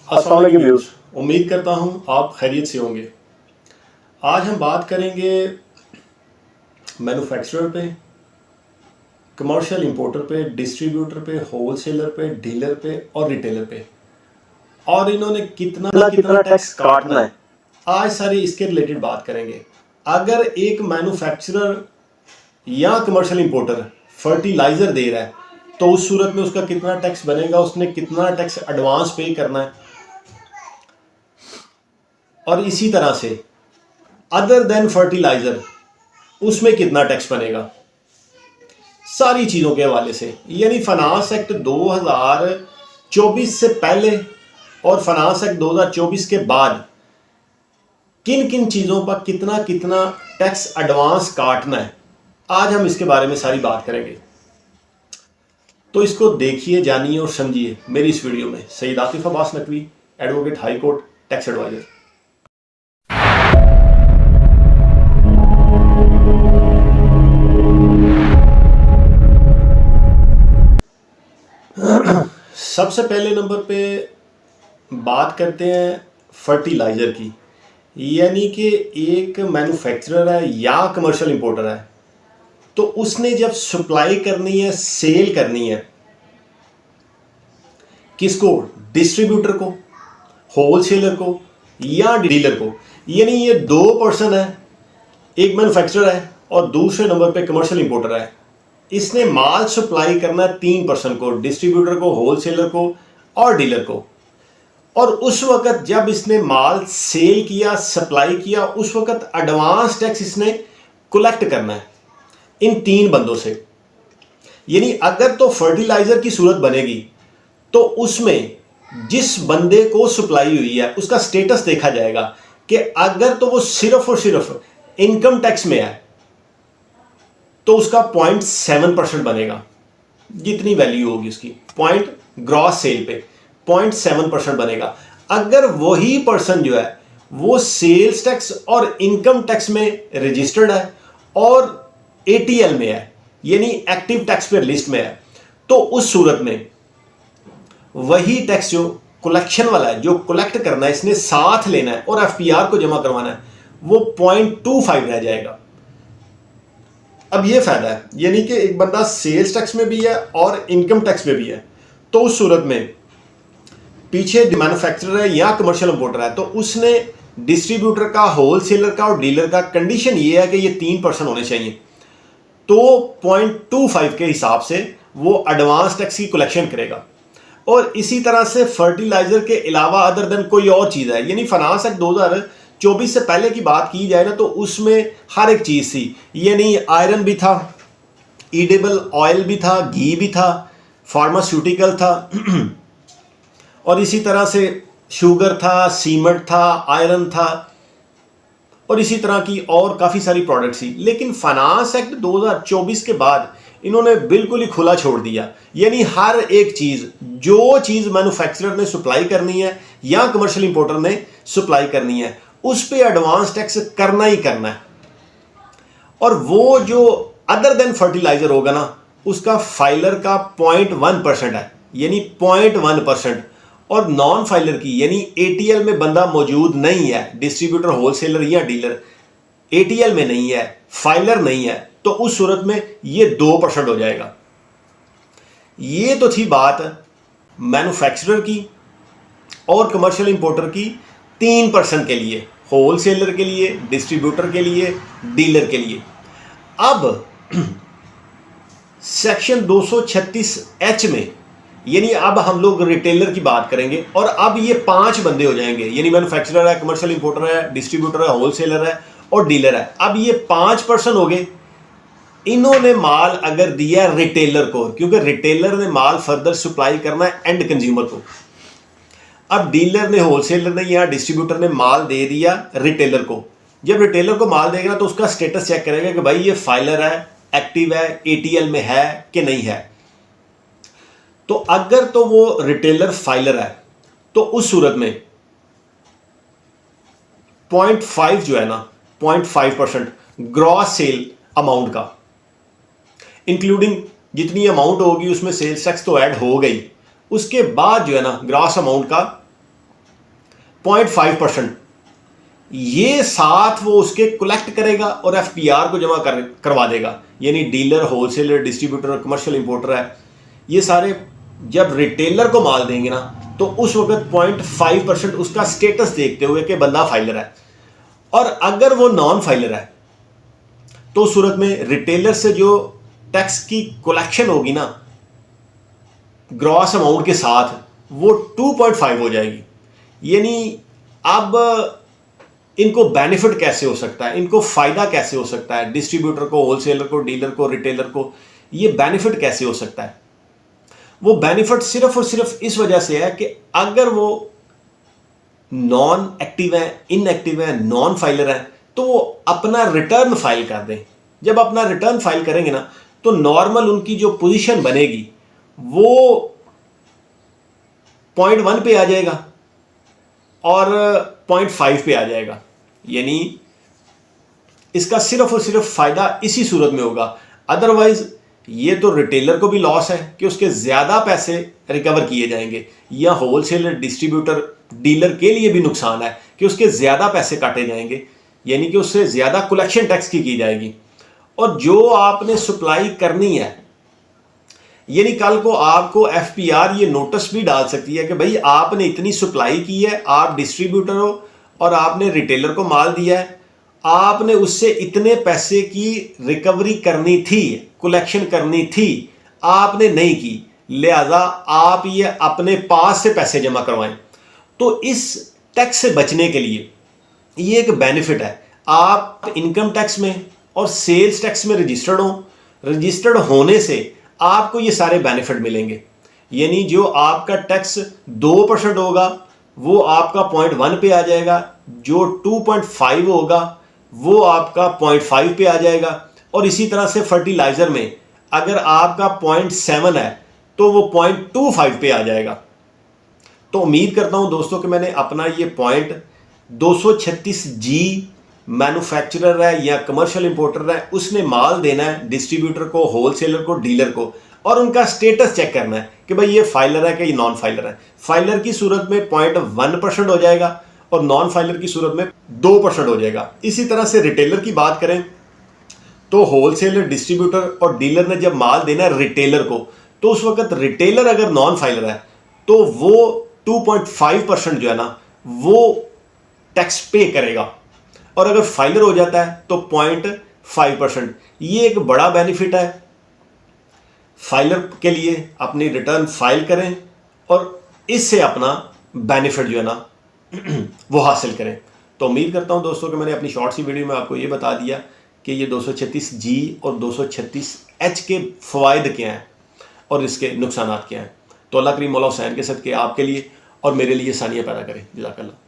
अस्सलाम वालेकुम व्यूअर्स, उम्मीद करता हूँ आप खैरियत से होंगे। आज हम बात करेंगे मैन्युफैक्चरर पे, कमर्शियल इंपोर्टर पे, डिस्ट्रीब्यूटर पे, होलसेलर पे, डीलर पे और रिटेलर पे, और इन्होंने कितना टैक्स काटना है। आज सारी इसके रिलेटेड बात करेंगे। अगर एक मैन्युफैक्चरर या कमर्शियल इंपोर्टर फर्टिलाइज़र दे रहा है तो उस सूरत में उसका कितना टैक्स बनेगा, उसने कितना टैक्स एडवांस पे करना है, और इसी तरह से अदर देन फर्टिलाइज़र उसमें कितना टैक्स बनेगा, सारी चीज़ों के हवाले से। यानी फाइनेंस एक्ट 2024 से पहले और फाइनेंस एक्ट 2024 के बाद किन किन चीज़ों पर कितना कितना टैक्स एडवांस काटना है, आज हम इसके बारे में सारी बात करेंगे। तो इसको देखिए, जानिए और समझिए मेरी इस वीडियो में। Syed Atif Abbas Naqvi, advocate, high court, tax adviser. सबसे पहले नंबर पे बात करते हैं फर्टिलाइज़र की। यानी कि एक मैन्युफैक्चरर है या कमर्शियल इंपोर्टर है, तो उसने जब सप्लाई करनी है, सेल करनी है, किसको? डिस्ट्रीब्यूटर को, होलसेलर को या डीलर को। यानी ये दो पर्सन है, एक मैन्युफैक्चरर है और दूसरे नंबर पे कमर्शियल इंपोर्टर है। इसने माल सप्लाई करना है तीन पर्सन को, डिस्ट्रीब्यूटर को, होलसेलर को और डीलर को। और उस वक्त जब इसने माल सेल किया, सप्लाई किया, उस वक्त एडवांस टैक्स इसने कलेक्ट करना है इन तीन बंदों से। यानी अगर तो फर्टिलाइजर की सूरत बनेगी तो उसमें जिस बंदे को सप्लाई हुई है उसका स्टेटस देखा जाएगा कि अगर तो वो सिर्फ और सिर्फ इनकम टैक्स में है तो उसका 0.7% बनेगा, जितनी वैल्यू होगी उसकी, पॉइंट ग्रॉस सेल पे 0.7% बनेगा। अगर वही पर्सन जो है वो सेल्स टैक्स और इनकम टैक्स में रजिस्टर्ड है और एटीएल में है, यानी एक्टिव टैक्स पेयर लिस्ट में है, तो उस सूरत में वही टैक्स जो कलेक्शन वाला है, जो कलेक्ट करना है, इसने साथ लेना है और एफपीआर को जमा करवाना है, वो 0.25 रह जाएगा। अब ये फायदा है, यानी कि एक बंदा सेल्स टैक्स में भी है और इनकम टैक्स में भी है, तो उस सूरत में पीछे मैन्युफैक्चरर है या कमर्शियल इंपोर्टर है तो उसने डिस्ट्रीब्यूटर का, होलसेलर का और डीलर का, कंडीशन ये है कि ये 3% होने चाहिए, तो 0.25 के हिसाब से वो एडवांस टैक्स की कलेक्शन करेगा। और इसी तरह से फर्टिलाइजर के अलावा अदर देन कोई और चीज़ है, यानी फाइनेंस एक्ट 2024 से पहले की बात की जाए ना तो उसमें हर एक चीज़ थी। यानी आयरन भी था, ईडेबल ऑयल भी था, घी भी था, फार्मास्यूटिकल था और इसी तरह से शुगर था, सीमेंट था, आयरन था और इसी तरह की और काफ़ी सारी प्रोडक्ट्स थी। लेकिन फाइनेंस एक्ट 2024 के बाद इन्होंने बिल्कुल ही खुला छोड़ दिया। यानी हर एक चीज़, जो चीज़ मैन्युफैक्चरर ने सप्लाई करनी है या कमर्शियल इंपोर्टर ने सप्लाई करनी है, उस पर एडवांस टैक्स करना ही करना है। और वो जो अदर देन फर्टिलाइजर होगा ना, उसका फाइलर का 0.1% है, यानी 0.1%। और नॉन फाइलर की, यानी एटीएल में बंदा मौजूद नहीं है, डिस्ट्रीब्यूटर, होलसेलर या डीलर एटीएल में नहीं है, फाइलर नहीं है, तो उस सूरत में ये 2% हो जाएगा। ये तो थी बात मैन्युफैक्चरर की और कमर्शियल इंपोर्टर की 3% के लिए, होलसेलर के लिए, डिस्ट्रीब्यूटर के लिए, डीलर के लिए। अब सेक्शन 236H में, यानी अब हम लोग रिटेलर की बात करेंगे और अब ये 5 बंदे हो जाएंगे, यानी मैन्युफैक्चरर है, कमर्शियल इंपोर्टर है, डिस्ट्रीब्यूटर है, होलसेलर है और डीलर है। अब ये 5% हो गए। इन्होंने माल अगर दिया रिटेलर को, क्योंकि रिटेलर ने माल फर्दर सप्लाई करना है एंड कंज्यूमर को। अब डीलर ने, होलसेलर ने या डिस्ट्रीब्यूटर ने माल दे दिया रिटेलर को। जब रिटेलर को माल देगा तो उसका स्टेटस चेक करेगा कि भाई ये फाइलर है, एक्टिव है, एटीएल में है कि नहीं है। तो अगर तो वो रिटेलर फाइलर है तो उस सूरत में 0.5 जो है ना, 0.5% ग्रॉस सेल अमाउंट का, इंक्लूडिंग जितनी अमाउंट होगी उसमें सेल्स टैक्स तो ऐड हो गई, उसके बाद जो है ना ग्रॉस अमाउंट का 0.5%, ये साथ वो उसके कलेक्ट करेगा और एफपीआर को जमा करवा देगा। यानी डीलर, होलसेलर, डिस्ट्रीब्यूटर और कमर्शियल इंपोर्टर है, ये सारे जब रिटेलर को माल देंगे ना, तो उस वक्त 0.5% उसका स्टेटस देखते हुए कि बंदा फाइलर है। और अगर वो नॉन फाइलर है तो उस सूरत में रिटेलर से जो टैक्स की कलेक्शन होगी ना ग्रॉस अमाउंट के साथ, वो 2.5 हो जाएगी। यानी अब इनको बेनिफिट कैसे हो सकता है, इनको फायदा कैसे हो सकता है, डिस्ट्रीब्यूटर को, होलसेलर को, डीलर को, रिटेलर को, ये बेनिफिट कैसे हो सकता है? वो बेनिफिट सिर्फ और सिर्फ इस वजह से है कि अगर वो नॉन एक्टिव है, इनएक्टिव है, नॉन फाइलर है, तो वो अपना रिटर्न फाइल कर दें। जब अपना रिटर्न फाइल करेंगे ना, तो नॉर्मल उनकी जो पोजीशन बनेगी वो 0.1 पे आ जाएगा और 0.5 पे आ जाएगा। यानी इसका सिर्फ और सिर्फ फायदा इसी सूरत में होगा। अदरवाइज ये तो रिटेलर को भी लॉस है कि उसके ज्यादा पैसे रिकवर किए जाएंगे, या होलसेलर, डिस्ट्रीब्यूटर, डीलर के लिए भी नुकसान है कि उसके ज्यादा पैसे काटे जाएंगे, यानी कि उससे ज्यादा कलेक्शन टैक्स की जाएगी। और जो आपने सप्लाई करनी है, यानी कल को आपको एफपीआर ये नोटिस भी डाल सकती है कि भाई आपने इतनी सप्लाई की है, आप डिस्ट्रीब्यूटर हो और आपने रिटेलर को माल दिया है, आपने उससे इतने पैसे की रिकवरी करनी थी, कलेक्शन करनी थी, आपने नहीं की, लिहाजा आप ये अपने पास से पैसे जमा करवाएं। तो इस टैक्स से बचने के लिए ये एक बेनिफिट है। आप इनकम टैक्स में और सेल्स टैक्स में रजिस्टर्ड हो, रजिस्टर्ड होने से आपको ये सारे बेनिफिट मिलेंगे। यानी जो आपका टैक्स 2% होगा वो आपका 0.1 पे आ जाएगा, जो 2.5 होगा वो आपका 0.5 पे आ जाएगा, और इसी तरह से फर्टिलाइजर में अगर आपका 0.7 है तो वो 0.25 पे आ जाएगा। तो उम्मीद करता हूं दोस्तों कि मैंने अपना ये पॉइंट 236G मैन्युफैक्चरर है या कमर्शियल इंपोर्टर है, उसने माल देना है डिस्ट्रीब्यूटर को, होलसेलर को, डीलर को, और उनका स्टेटस चेक करना है कि भाई ये फाइलर है कि ये नॉन फाइलर है। फाइलर की सूरत में 0.1% हो जाएगा और नॉन फाइलर की सूरत में 2% हो जाएगा। इसी तरह से रिटेलर की बात करें तो होलसेलर, डिस्ट्रीब्यूटर और डीलर ने जब माल देना है रिटेलर को, तो उस वक्त रिटेलर अगर नॉन फाइलर है तो वो 2.5% जो है ना वो टैक्स पे करेगा, और अगर फाइलर हो जाता है तो 0.5%। ये एक बड़ा बेनिफिट है फाइलर के लिए। अपनी रिटर्न फाइल करें और इससे अपना बेनिफिट जो है ना वो हासिल करें। तो उम्मीद करता हूं दोस्तों कि मैंने अपनी शॉर्ट सी वीडियो में आपको ये बता दिया कि ये 236G और 236H के फ़वाइद क्या हैं और इसके नुकसानात क्या हैं। तो अल्लाह करीम मौला हुसैन के सदके आपके लिए और मेरे लिए सानिया पैदा करें। जज़ाकल्लाह।